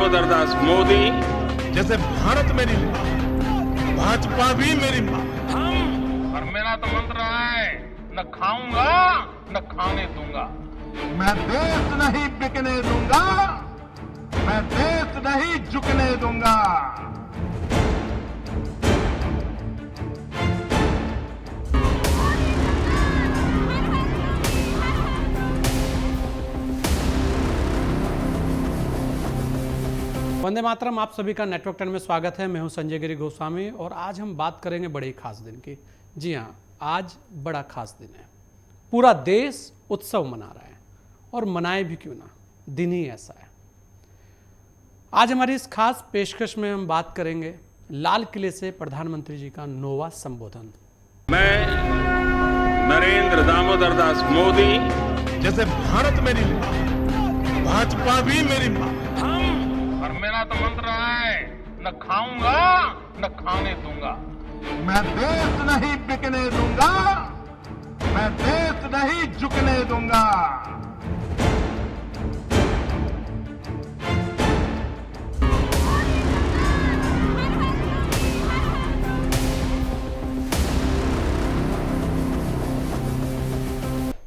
दामोदर दास मोदी। जैसे भारत मेरी माँ, भाजपा भी मेरी माँ। और मेरा तो मंत्र है, न खाऊंगा न खाने दूंगा। मैं देश नहीं बिकने दूंगा, मैं देश नहीं झुकने दूंगा। वंदे मातरम। आप सभी का नेटवर्क 10 में स्वागत है। मैं हूं संजय गिरी गोस्वामी और आज हम बात करेंगे बड़े ही खास दिन की। जी हां, आज बड़ा खास दिन है। पूरा देश उत्सव मना रहा है और मनाए भी क्यों ना, दिन ही ऐसा है। आज हमारी इस खास पेशकश में हम बात करेंगे लाल किले से प्रधानमंत्री जी का 9वां संबोधन। मैं नरेंद्र दामोदर दास मोदी। जैसे भारत मेरी माँ, भाजपा भी मेरी माँ। और मेरा तो मंत्र है, न खाऊंगा न खाने दूंगा। मैं देश नहीं बिकने दूंगा, मैं देश नहीं झुकने दूंगा।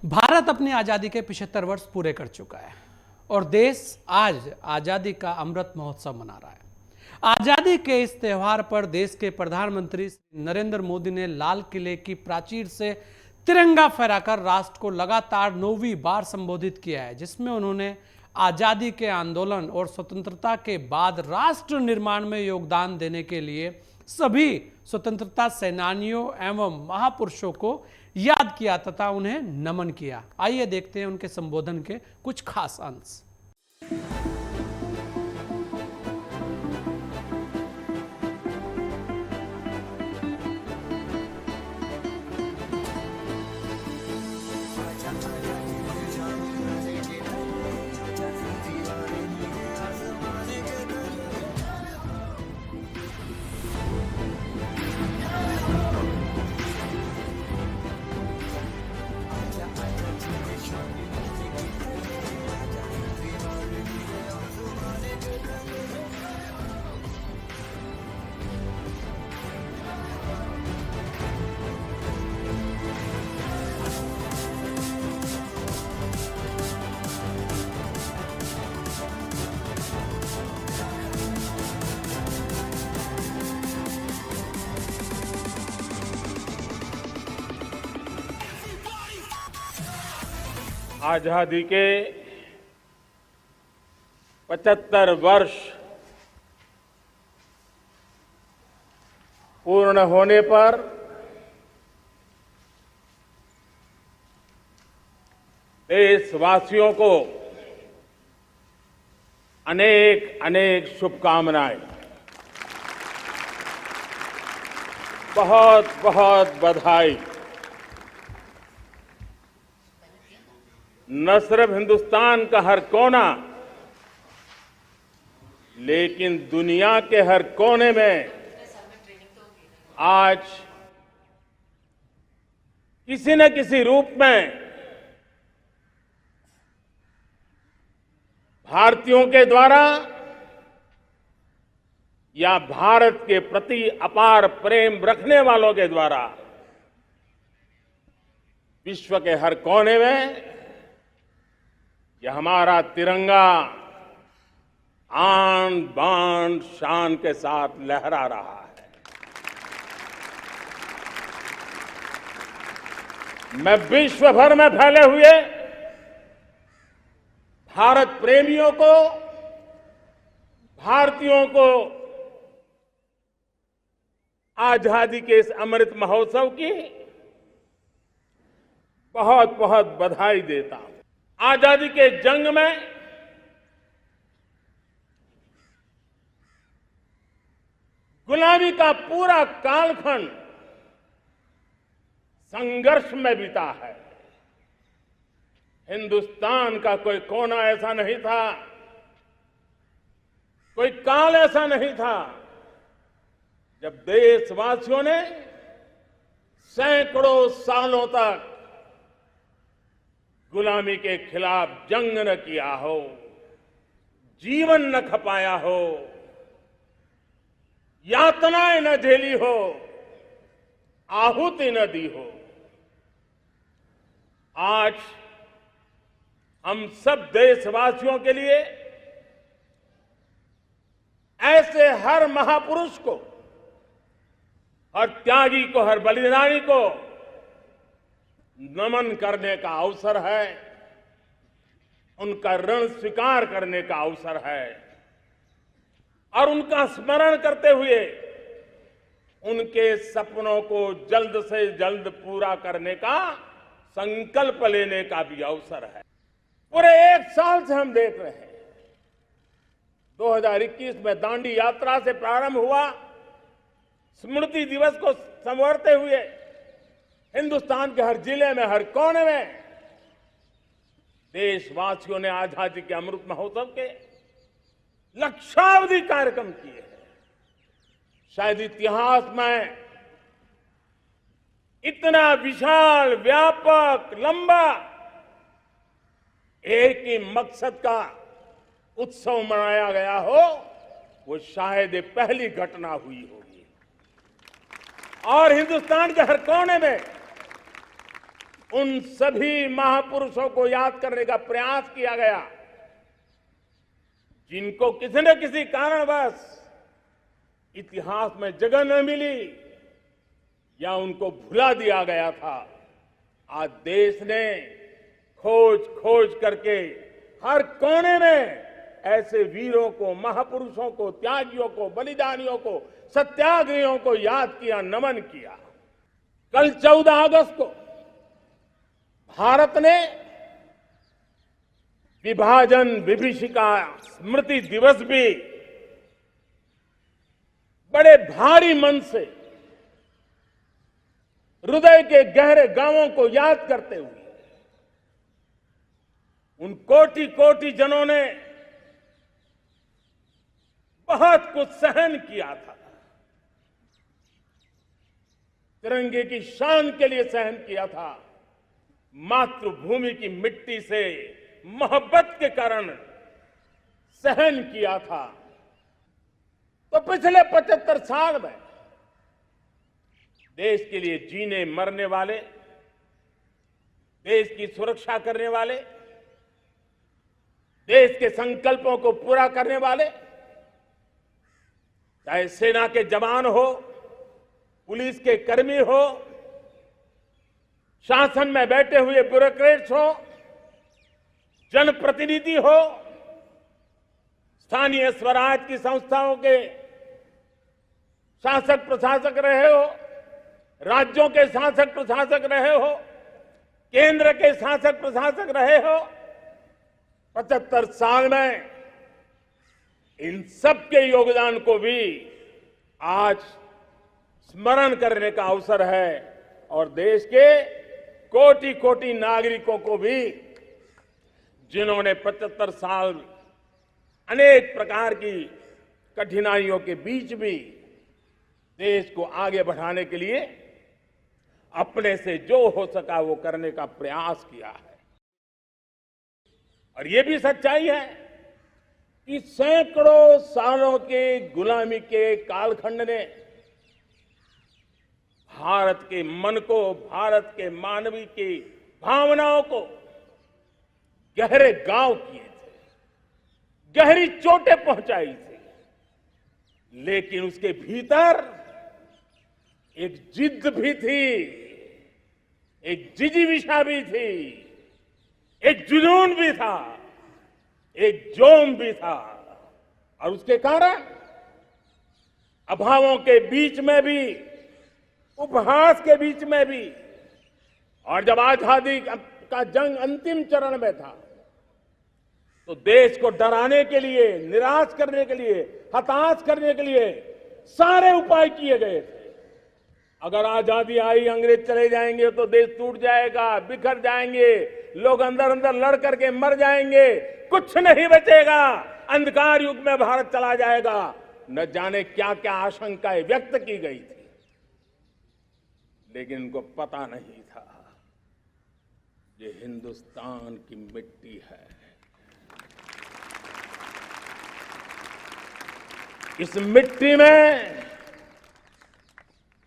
भारत अपनी आज़ादी के 75 वर्ष पूरे कर चुका है और देश आज आज़ादी का अमृत महोत्सव मना रहा है। आज़ादी के इस त्यौहार पर देश के प्रधानमंत्री नरेंद्र मोदी ने लाल किले की प्राचीर से तिरंगा फहराकर राष्ट्र को लगातार 9वीं बार संबोधित किया है, जिसमें उन्होंने आज़ादी के आंदोलन और स्वतंत्रता के बाद राष्ट्र निर्माण में योगदान देने के लिए सभी स्वतंत्रता सेनानियों एवं महापुरुषों को याद किया तथा उन्हें नमन किया। आइए देखते हैं उनके संबोधन के कुछ खास अंश। आजादी के 75 वर्ष पूर्ण होने पर देशवासियों को अनेक अनेक शुभकामनाएं, बहुत बहुत बधाई। न सिर्फ हिंदुस्तान का हर कोना, लेकिन दुनिया के हर कोने में आज किसी न किसी रूप में भारतीयों के द्वारा या भारत के प्रति अपार प्रेम रखने वालों के द्वारा विश्व के हर कोने में यह हमारा तिरंगा आन बान शान के साथ लहरा रहा है। मैं विश्व भर में फैले हुए भारत प्रेमियों को, भारतीयों को आजादी के इस अमृत महोत्सव की बहुत बहुत बधाई देता हूं। आजादी के जंग में गुलामी का पूरा कालखंड संघर्ष में बीता है। हिंदुस्तान का कोई कोना ऐसा नहीं था, कोई काल ऐसा नहीं था जब देशवासियों ने सैकड़ों सालों तक गुलामी के खिलाफ जंग न किया हो, जीवन न खपाया हो, यातनाएं न झेली हो, आहुति न दी हो। आज हम सब देशवासियों के लिए ऐसे हर महापुरुष को, हर त्यागी को, हर बलिदानी को नमन करने का अवसर है, उनका ऋण स्वीकार करने का अवसर है और उनका स्मरण करते हुए उनके सपनों को जल्द से जल्द पूरा करने का संकल्प लेने का भी अवसर है। पूरे एक साल से हम देख रहे हैं, 2021 में दांडी यात्रा से प्रारंभ हुआ, स्मृति दिवस को संवरते हुए हिंदुस्तान के हर जिले में, हर कोने में देशवासियों ने आजादी के अमृत महोत्सव के लक्षावधि कार्यक्रम किए हैं। शायद इतिहास में इतना विशाल, व्यापक, लंबा एक ही मकसद का उत्सव मनाया गया हो, वो शायद ये पहली घटना हुई होगी। और हिंदुस्तान के हर कोने में उन सभी महापुरुषों को याद करने का प्रयास किया गया जिनको किसी न किसी कारणवश इतिहास में जगह न मिली या उनको भुला दिया गया था। आज देश ने खोज खोज करके हर कोने में ऐसे वीरों को, महापुरुषों को, त्यागियों को, बलिदानियों को, सत्याग्रहियों को याद किया, नमन किया। कल 14 अगस्त को भारत ने विभाजन विभीषिका स्मृति दिवस भी बड़े भारी मन से हृदय के गहरे गांवों को याद करते हुए, उन कोटि कोटि जनों ने बहुत कुछ सहन किया था, तिरंगे की शान के लिए सहन किया था, मातृभूमि की मिट्टी से मोहब्बत के कारण सहन किया था। तो पिछले 75 साल में देश के लिए जीने मरने वाले, देश की सुरक्षा करने वाले, देश के संकल्पों को पूरा करने वाले, चाहे सेना के जवान हो, पुलिस के कर्मी हो, शासन में बैठे हुए ब्यूरोक्रेट्स हो, जनप्रतिनिधि हो, स्थानीय स्वराज की संस्थाओं के शासक प्रशासक रहे हो, राज्यों के शासक प्रशासक रहे हो, केंद्र के शासक प्रशासक रहे हो, 75 साल में इन सबके योगदान को भी आज स्मरण करने का अवसर है और देश के कोटि कोटि नागरिकों को भी, जिन्होंने 75 साल अनेक प्रकार की कठिनाइयों के बीच भी देश को आगे बढ़ाने के लिए अपने से जो हो सका वो करने का प्रयास किया है। और ये भी सच्चाई है कि सैकड़ों सालों के गुलामी के कालखंड ने भारत के मन को, भारत के मानवीय की भावनाओं को गहरे घाव किए थे, गहरी चोटें पहुंचाई थी, लेकिन उसके भीतर एक जिद भी थी, एक जिजीविषा भी थी, एक जुनून भी था, एक जोम भी था। और उसके कारण अभावों के बीच में भी, उपहास के बीच में भी, और जब आजादी का जंग अंतिम चरण में था तो देश को डराने के लिए, निराश करने के लिए, हताश करने के लिए सारे उपाय किए गए थे। अगर आजादी आई, अंग्रेज चले जाएंगे तो देश टूट जाएगा, बिखर जाएंगे, लोग अंदर अंदर लड़ करके मर जाएंगे, कुछ नहीं बचेगा, अंधकार युग में भारत चला जाएगा। न जाने क्या क्या आशंकाएं व्यक्त की गई थी, लेकिन उनको पता नहीं था ये हिंदुस्तान की मिट्टी है, इस मिट्टी में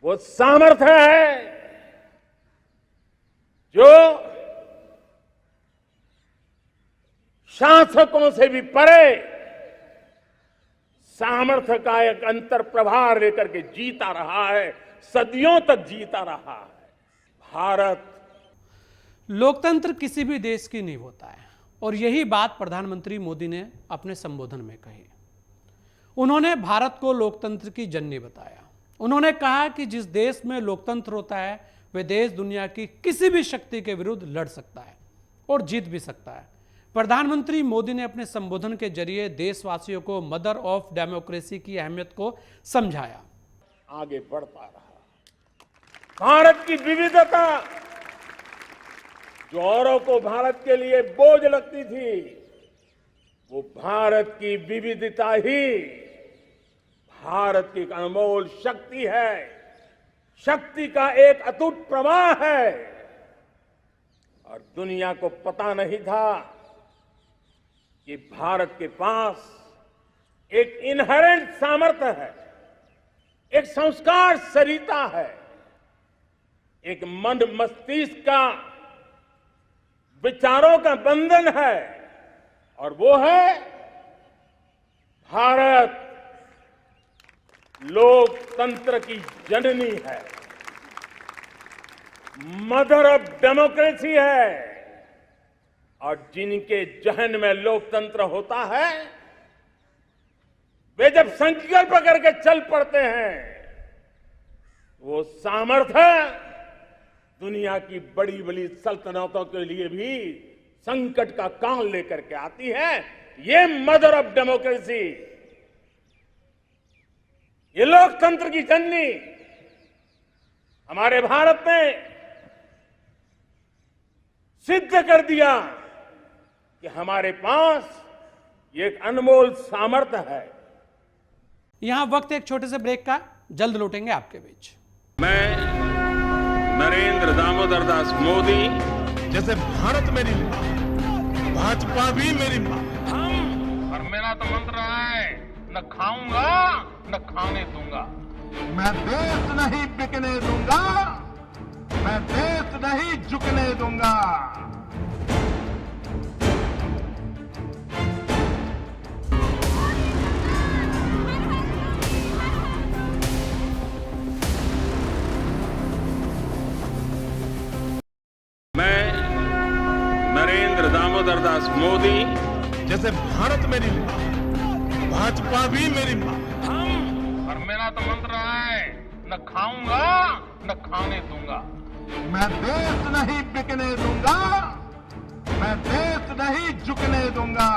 वो सामर्थ्य है जो शासकों से भी परे सामर्थ्य का एक अंतर प्रभार लेकर के जीता रहा है, सदियों तक जीता रहा है। भारत लोकतंत्र किसी भी देश की नींव होता है और यही बात प्रधानमंत्री मोदी ने अपने संबोधन में कही। उन्होंने भारत को लोकतंत्र की जननी बताया। उन्होंने कहा कि जिस देश में लोकतंत्र होता है वह देश दुनिया की किसी भी शक्ति के विरुद्ध लड़ सकता है और जीत भी सकता है। प्रधानमंत्री मोदी ने अपने संबोधन के जरिए देशवासियों को मदर ऑफ डेमोक्रेसी की अहमियत को समझाया। आगे बढ़ता रहा। भारत की विविधता जो औरों को भारत के लिए बोझ लगती थी, वो भारत की विविधता ही भारत की एक अनमोल शक्ति है, शक्ति का एक अटूट प्रवाह है। और दुनिया को पता नहीं था कि भारत के पास एक इनहेरेंट सामर्थ्य है, एक संस्कार सरिता है, एक मन मस्तिष्क का विचारों का बंधन है, और वो है भारत लोकतंत्र की जननी है, मदर ऑफ डेमोक्रेसी है। और जिनके जहन में लोकतंत्र होता है वे जब संकल्प करके चल पड़ते हैं, वो सामर्थ्य दुनिया की बड़ी बड़ी सल्तनतों के लिए भी संकट का काल लेकर के आती है। ये मदर ऑफ डेमोक्रेसी, ये लोकतंत्र की जननी हमारे भारत ने सिद्ध कर दिया कि हमारे पास ये एक अनमोल सामर्थ्य है। यहां वक्त एक छोटे से ब्रेक का, जल्द लौटेंगे आपके बीच। मैं नरेंद्र दामोदर दास मोदी, जैसे भारत मेरी मां, भाजपा भी मेरी मां। और मेरा तो मंत्र है, न खाऊंगा न खाने दूंगा। मैं देश नहीं बिकने दूंगा, मैं देश नहीं झुकने दूंगा। मैं नरेंद्र दामोदर दास मोदी, जैसे भारत मेरी मां, भाजपा भी मेरी मां। और मेरा तो मंत्र है, न खाऊंगा न खाने दूंगा। मैं देश नहीं बिकने दूंगा, मैं देश नहीं झुकने दूंगा।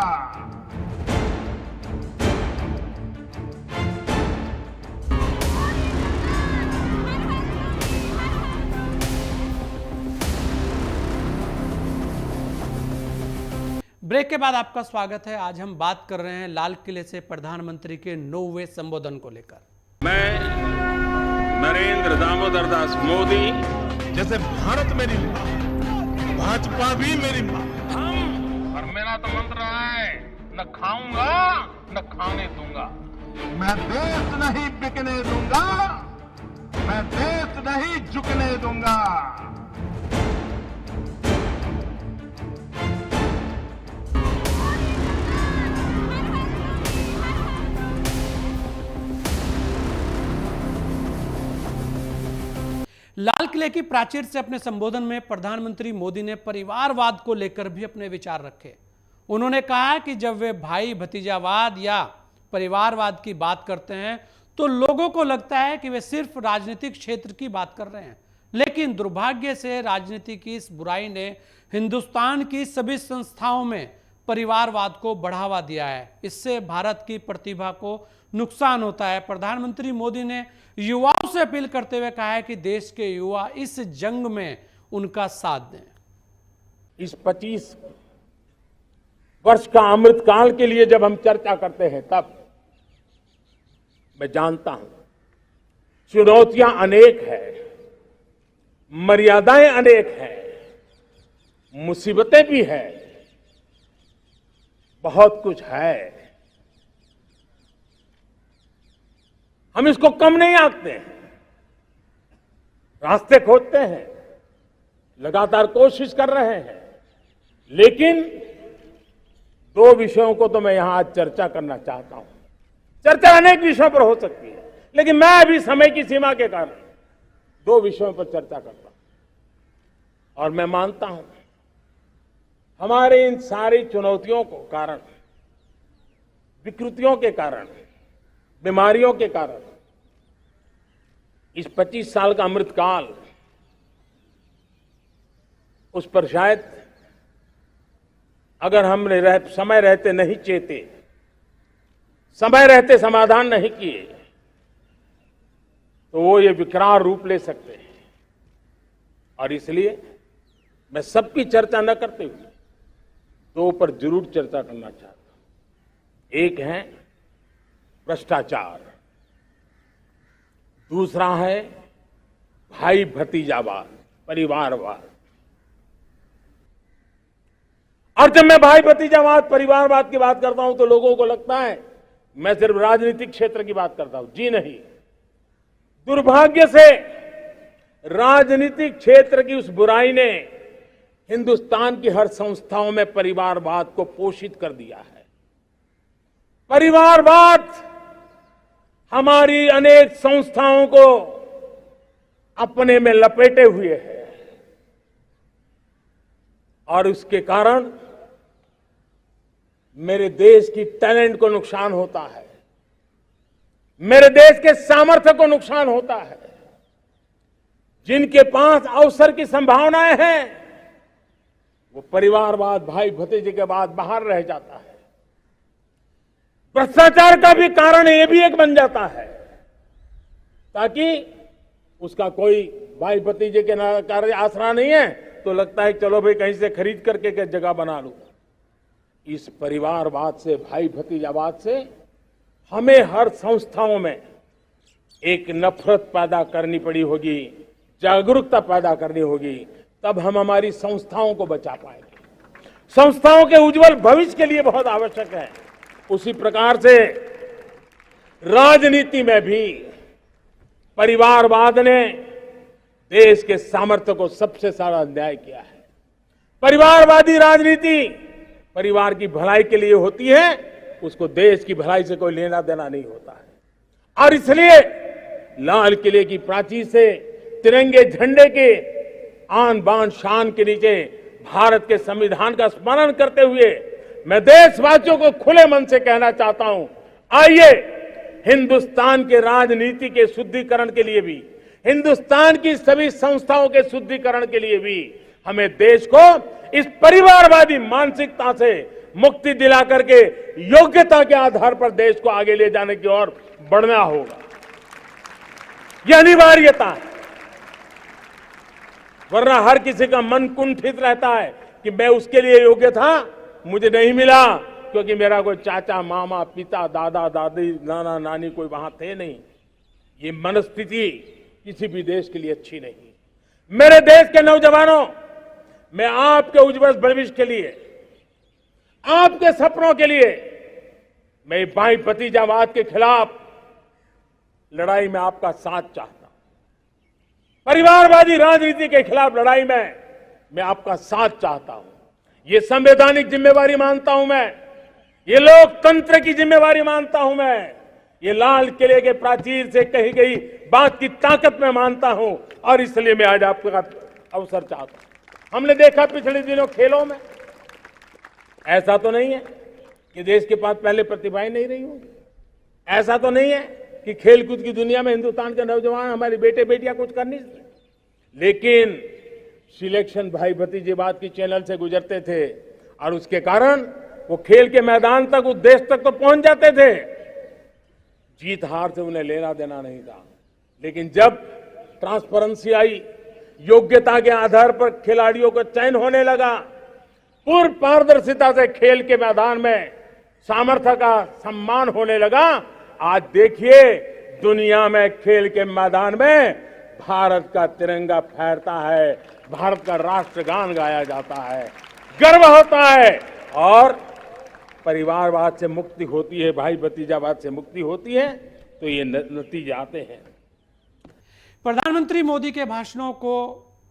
ब्रेक के बाद आपका स्वागत है। आज हम बात कर रहे हैं लाल किले से प्रधानमंत्री के 9वें संबोधन को लेकर। मैं नरेंद्र दामोदर दास मोदी, जैसे भारत मेरी मां, भाजपा भी मेरी मां। और मेरा तो मंत्र है, न खाऊंगा न खाने दूंगा। मैं देश नहीं बिकने दूंगा, मैं देश नहीं झुकने दूंगा। लाल किले की प्राचीर से अपने संबोधन में प्रधानमंत्री मोदी ने परिवारवाद को लेकर भी अपने विचार रखे। उन्होंने कहा कि जब वे भाई भतीजावाद या परिवारवाद की बात करते हैं तो लोगों को लगता है कि वे सिर्फ राजनीतिक क्षेत्र की बात कर रहे हैं, लेकिन दुर्भाग्य से राजनीति की इस बुराई ने हिंदुस्तान की सभी संस्थाओं में परिवारवाद को बढ़ावा दिया है। इससे भारत की प्रतिभा को नुकसान होता है। प्रधानमंत्री मोदी ने युवाओं से अपील करते हुए कहा है कि देश के युवा इस जंग में उनका साथ दें। इस 25 वर्ष का अमृत काल के लिए जब हम चर्चा करते हैं तब मैं जानता हूं चुनौतियां अनेक है, मर्यादाएं अनेक हैं, मुसीबतें भी है, बहुत कुछ है। हम इसको कम नहीं आंकते हैं, रास्ते खोजते हैं, लगातार कोशिश कर रहे हैं। लेकिन दो विषयों को तो मैं यहां आज चर्चा करना चाहता हूं। चर्चा अनेक विषयों पर हो सकती है, लेकिन मैं अभी समय की सीमा के कारण दो विषयों पर चर्चा करता हूं। और मैं मानता हूं हमारे इन सारी चुनौतियों को कारण, विकृतियों के कारण, बीमारियों के कारण इस 25 साल का अमृतकाल, उस पर शायद अगर हमने समय रहते नहीं चेते, समय रहते समाधान नहीं किए, तो वो ये विकराल रूप ले सकते हैं। और इसलिए मैं सबकी चर्चा न करते हुए दो पर जरूर चर्चा करना चाहता हूं। एक है भ्रष्टाचार, दूसरा है भाई भतीजावाद, परिवारवाद। और जब मैं भाई भतीजावाद, परिवारवाद की बात करता हूं तो लोगों को लगता है मैं सिर्फ राजनीतिक क्षेत्र की बात करता हूं। जी नहीं, दुर्भाग्य से राजनीतिक क्षेत्र की उस बुराई ने हिंदुस्तान की हर संस्थाओं में परिवारवाद को पोषित कर दिया है। परिवारवाद हमारी अनेक संस्थाओं को अपने में लपेटे हुए है और उसके कारण मेरे देश की टैलेंट को नुकसान होता है, मेरे देश के सामर्थ्य को नुकसान होता है। जिनके पास अवसर की संभावनाएं हैं वो परिवारवाद, भाई भतीजे के बाद बाहर रह जाता है। भ्रष्टाचार का भी कारण ये भी एक बन जाता है ताकि उसका कोई भाई भतीजे के कार्य आसरा नहीं है तो लगता है चलो भाई कहीं से खरीद करके के जगह बना लूं। इस परिवारवाद से, भाई भतीजावाद से हमें हर संस्थाओं में एक नफरत पैदा करनी पड़ी होगी, जागरूकता पैदा करनी होगी, तब हम हमारी संस्थाओं को बचा पाएंगे। संस्थाओं के उज्जवल भविष्य के लिए बहुत आवश्यक है। उसी प्रकार से राजनीति में भी परिवारवाद ने देश के सामर्थ्य को सबसे सारा अन्याय किया है। परिवारवादी राजनीति परिवार की भलाई के लिए होती है, उसको देश की भलाई से कोई लेना देना नहीं होता है। और इसलिए लाल किले की प्राचीर से तिरंगे झंडे के आन बान शान के नीचे भारत के संविधान का स्मरण करते हुए मैं देशवासियों को खुले मन से कहना चाहता हूं, आइए हिंदुस्तान के राजनीति के शुद्धिकरण के लिए भी, हिंदुस्तान की सभी संस्थाओं के शुद्धिकरण के लिए भी हमें देश को इस परिवारवादी मानसिकता से मुक्ति दिला करके योग्यता के आधार पर देश को आगे ले जाने की ओर बढ़ना होगा। यह अनिवार्यता है, वरना हर किसी का मन कुंठित रहता है कि मैं उसके लिए योग्य था, मुझे नहीं मिला क्योंकि मेरा कोई चाचा, मामा, पिता, दादा, दादी, नाना, नानी कोई वहां थे नहीं। ये मनस्थिति किसी भी देश के लिए अच्छी नहीं। मेरे देश के नौजवानों, मैं आपके उज्जवल भविष्य के लिए, आपके सपनों के लिए मैं भाई भतीजावाद के खिलाफ लड़ाई में आपका साथ चाहता हूं। परिवारवादी राजनीति के खिलाफ लड़ाई में मैं आपका साथ चाहता हूं। ये संवैधानिक जिम्मेवारी मानता हूं मैं, ये लोकतंत्र की जिम्मेवारी मानता हूं मैं, ये लाल किले के प्राचीर से कही गई बात की ताकत में मानता हूं और इसलिए मैं आज आपका अवसर चाहता हूं। हमने देखा पिछले दिनों खेलों में, ऐसा तो नहीं है कि देश के पास पहले प्रतिभाएं नहीं रही होंगी, ऐसा तो नहीं है कि खेलकूद की दुनिया में हिंदुस्तान के नौजवान, हमारे बेटे बेटियां कुछ कर नहीं सकते, लेकिन सिलेक्शन भाई भतीजेवाद की चैनल से गुजरते थे और उसके कारण वो खेल के मैदान तक, उस देश तक तो पहुंच जाते थे। जीत हार से उन्हें लेना देना नहीं था, लेकिन जब ट्रांसपेरेंसी आई, योग्यता के आधार पर खिलाड़ियों का चयन होने लगा, पूर्ण पारदर्शिता से खेल के मैदान में सामर्थ्य का सम्मान होने लगा, आज देखिए दुनिया में खेल के मैदान में भारत का तिरंगा फहरता है, भारत का राष्ट्रगान गाया जाता है, गर्व होता है और परिवारवाद से मुक्ति होती है, भाई भतीजावाद से मुक्ति होती है। तो ये नतीजे आते हैं। प्रधानमंत्री मोदी के भाषणों को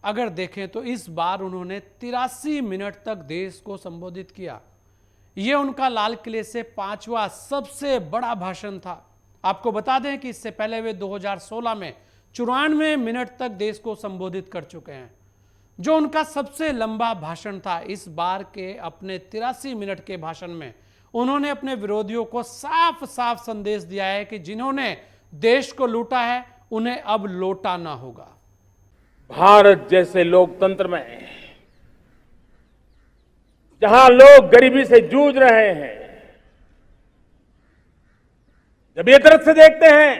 अगर देखें तो इस बार उन्होंने 83 मिनट तक देश को संबोधित किया। यह उनका लाल किले से 5वां सबसे बड़ा भाषण था। आपको बता दें कि इससे पहले वे 2016 में 94 मिनट तक देश को संबोधित कर चुके हैं, जो उनका सबसे लंबा भाषण था। इस बार के अपने 83 मिनट के भाषण में उन्होंने अपने विरोधियों को साफ साफ संदेश दिया है कि जिन्होंने देश को लूटा है उन्हें अब लौटाना होगा। भारत जैसे लोकतंत्र में जहां लोग गरीबी से जूझ रहे हैं, जब ये दृश्य देखते हैं,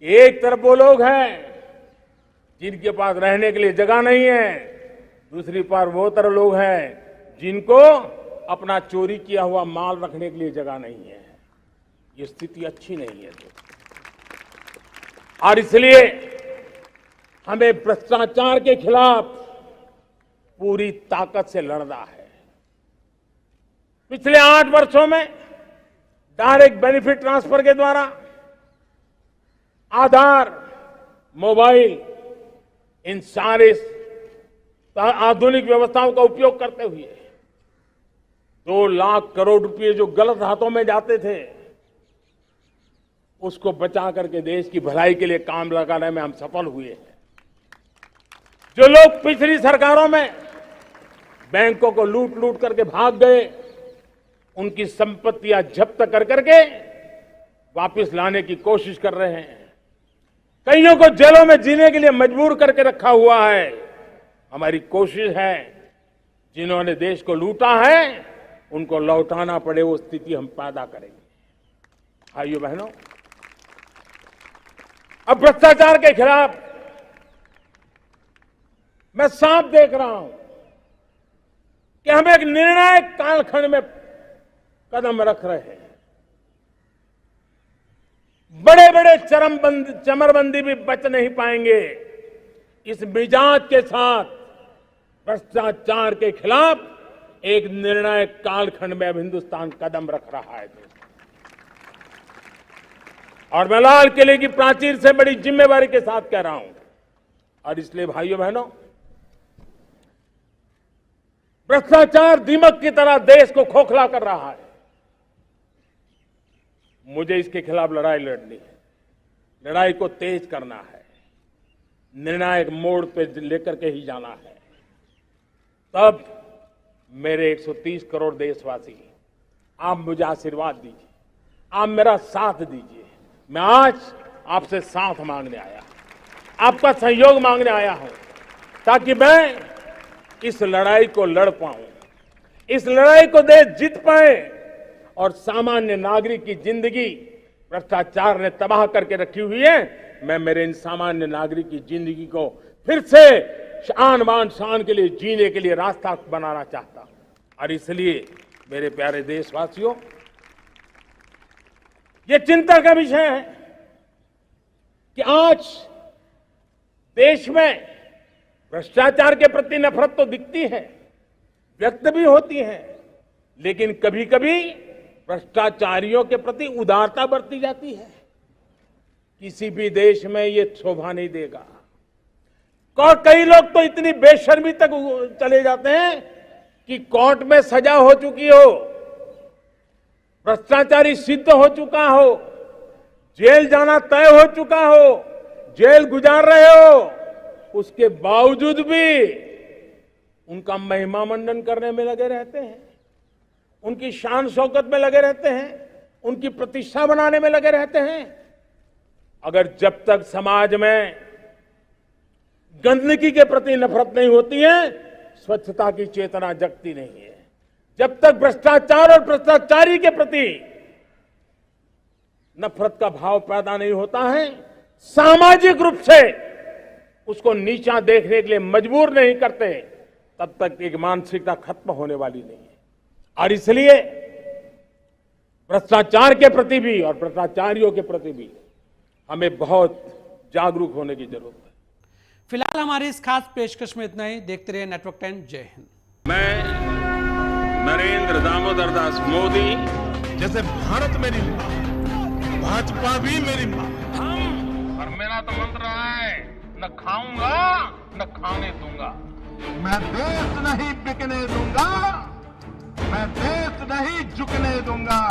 एक तरफ वो लोग हैं जिनके पास रहने के लिए जगह नहीं है, दूसरी तरफ वो तरह लोग हैं जिनको अपना चोरी किया हुआ माल रखने के लिए जगह नहीं है। ये स्थिति अच्छी नहीं है और इसलिए हमें भ्रष्टाचार के खिलाफ पूरी ताकत से लड़ना है। पिछले 8 वर्षों में डायरेक्ट बेनिफिट ट्रांसफर के द्वारा आधार, मोबाइल, इन सारे आधुनिक व्यवस्थाओं का उपयोग करते हुए 2 लाख करोड़ रुपए जो गलत हाथों में जाते थे उसको बचा करके देश की भलाई के लिए काम लगाने में हम सफल हुए हैं। जो लोग पिछली सरकारों में बैंकों को लूट लूट करके भाग गए, उनकी संपत्तियां जब्त कर करके वापस लाने की कोशिश कर रहे हैं। कईयों को जेलों में जीने के लिए मजबूर करके रखा हुआ है। हमारी कोशिश है जिन्होंने देश को लूटा है उनको लौटाना पड़े, वो स्थिति हम पैदा करेंगे। भाइयों बहनों, अब भ्रष्टाचार के खिलाफ मैं साफ देख रहा हूं कि हम एक निर्णायक कालखंड में कदम रख रहे हैं। बड़े बड़े चमरबंदी भी बच नहीं पाएंगे। इस मिजाज के साथ भ्रष्टाचार के खिलाफ एक निर्णायक कालखंड में अब हिंदुस्तान कदम रख रहा है। और मैं लाल किले की प्राचीर से बड़ी जिम्मेवारी के साथ कह रहा हूं। और इसलिए भाइयों बहनों, भ्रष्टाचार दीमक की तरह देश को खोखला कर रहा है। मुझे इसके खिलाफ लड़ाई लड़नी है, लड़ाई को तेज करना है, निर्णायक मोड़ पे लेकर के ही जाना है। तब मेरे 130 करोड़ देशवासी, आप मुझे आशीर्वाद दीजिए, आप मेरा साथ दीजिए। मैं आज आपसे साथ मांगने आया, आपका सहयोग मांगने आया हूं, ताकि मैं इस लड़ाई को लड़ पाऊं, इस लड़ाई को देश जीत पाए और सामान्य नागरिक की जिंदगी भ्रष्टाचार ने तबाह करके रखी हुई है। मैं मेरे इन सामान्य नागरिक की जिंदगी को फिर से शान बान शान के लिए जीने के लिए रास्ता बनाना चाहता हूं। और इसलिए मेरे प्यारे देशवासियों, ये चिंता का विषय है कि आज देश में भ्रष्टाचार के प्रति नफरत तो दिखती है, व्यक्त भी होती है, लेकिन कभी कभी भ्रष्टाचारियों के प्रति उदारता बरती जाती है। किसी भी देश में ये शोभा नहीं देगा। और कई लोग तो इतनी बेशर्मी तक चले जाते हैं कि कोर्ट में सजा हो चुकी हो, भ्रष्टाचारी सिद्ध हो चुका हो, जेल जाना तय हो चुका हो, जेल गुजार रहे हो, उसके बावजूद भी उनका महिमा मंडन करने में लगे रहते हैं, उनकी शान शौकत में लगे रहते हैं, उनकी प्रतिष्ठा बनाने में लगे रहते हैं। अगर जब तक समाज में गंदगी के प्रति नफरत नहीं होती है, स्वच्छता की चेतना जगती नहीं है। जब तक भ्रष्टाचार और भ्रष्टाचारी के प्रति नफरत का भाव पैदा नहीं होता है, सामाजिक रूप से उसको नीचा देखने के लिए मजबूर नहीं करते, तब तक एक मानसिकता खत्म होने वाली नहीं है। और इसलिए भ्रष्टाचार के प्रति भी और भ्रष्टाचारियों के प्रति भी हमें बहुत जागरूक होने की जरूरत है। फिलहाल हमारी इस खास पेशकश में इतना ही। देखते रहिए नेटवर्क 10। जय हिंद। मैं नरेंद्र दामोदर दास मोदी, जैसे भारत मेरी मां, भाजपा भी मेरी मां। और मेरा तो मंत्र है, न खाऊंगा न खाने दूंगा। मैं देश नहीं बिकने दूंगा, मैं देश नहीं झुकने दूंगा।